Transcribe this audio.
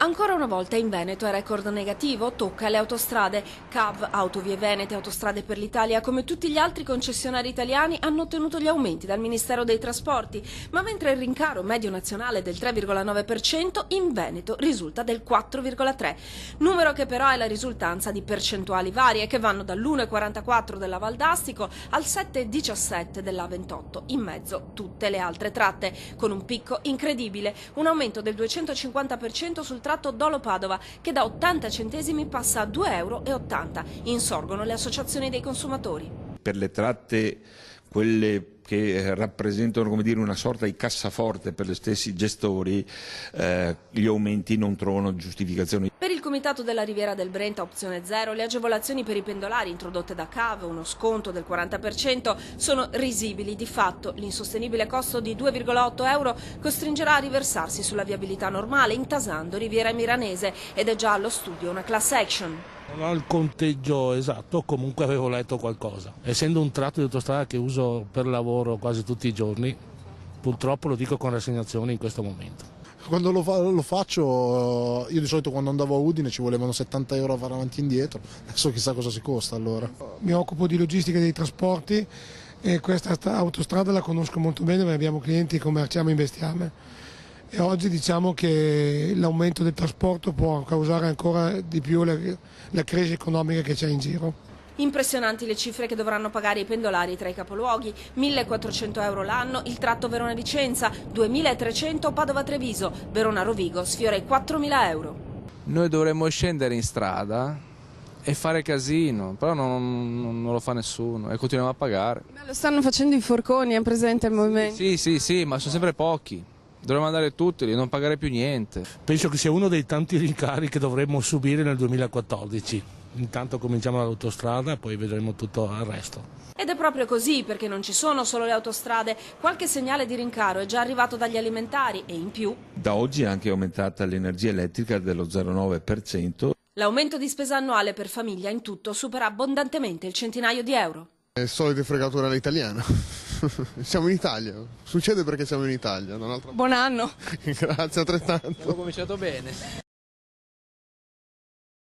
Ancora una volta in Veneto è record negativo, tocca alle autostrade. CAV, Autovie Venete, Autostrade per l'Italia, come tutti gli altri concessionari italiani, hanno ottenuto gli aumenti dal Ministero dei Trasporti, ma mentre il rincaro medio nazionale è del 3,9%, in Veneto risulta del 4,3%, numero che però è la risultanza di percentuali varie che vanno dall'1,44 della Valdastico al 7,17 della 28, in mezzo tutte le altre tratte, con un picco incredibile, un aumento del 250% sul tratto Dolo-Padova, che da 80 centesimi passa a 2,80 euro. Insorgono le associazioni dei consumatori. Per le tratte, quelle che rappresentano, come dire, una sorta di cassaforte per gli stessi gestori, gli aumenti non trovano giustificazione. Per il Comitato della Riviera del Brenta opzione zero, le agevolazioni per i pendolari introdotte da CAV, uno sconto del 40%, sono risibili. Di fatto l'insostenibile costo di 2,8 euro costringerà a riversarsi sulla viabilità normale, intasando Riviera Miranese, ed è già allo studio una class action. Non ho il conteggio esatto, comunque avevo letto qualcosa. Essendo un tratto di autostrada che uso per lavoro quasi tutti i giorni, purtroppo lo dico con rassegnazione in questo momento. Quando lo faccio, io di solito quando andavo a Udine ci volevano 70 euro a fare avanti e indietro, adesso chissà cosa si costa allora. Mi occupo di logistica dei trasporti e questa autostrada la conosco molto bene perché abbiamo clienti, commerciamo in bestiame. E oggi diciamo che l'aumento del trasporto può causare ancora di più la crisi economica che c'è in giro. Impressionanti le cifre che dovranno pagare i pendolari tra i capoluoghi: 1.400 euro l'anno il tratto Verona-Vicenza, 2.300 Padova-Treviso, Verona-Rovigo sfiora i 4.000 euro. Noi dovremmo scendere in strada e fare casino, però non lo fa nessuno e continuiamo a pagare. Ma lo stanno facendo i forconi, è presente il movimento? Sì, ma sono sempre pochi. Dovremmo andare tutti lì, non pagare più niente. Penso che sia uno dei tanti rincari che dovremmo subire nel 2014. Intanto cominciamo dall'autostrada e poi vedremo tutto il resto. Ed è proprio così, perché non ci sono solo le autostrade. Qualche segnale di rincaro è già arrivato dagli alimentari e in più Da oggi è anche aumentata l'energia elettrica dello 0,9%. l'aumento di spesa annuale per famiglia in tutto supera abbondantemente il centinaio di euro. Solite fregature all'italiana. Siamo in Italia, succede perché siamo in Italia. Buon anno! Grazie, altrettanto. Ho cominciato bene.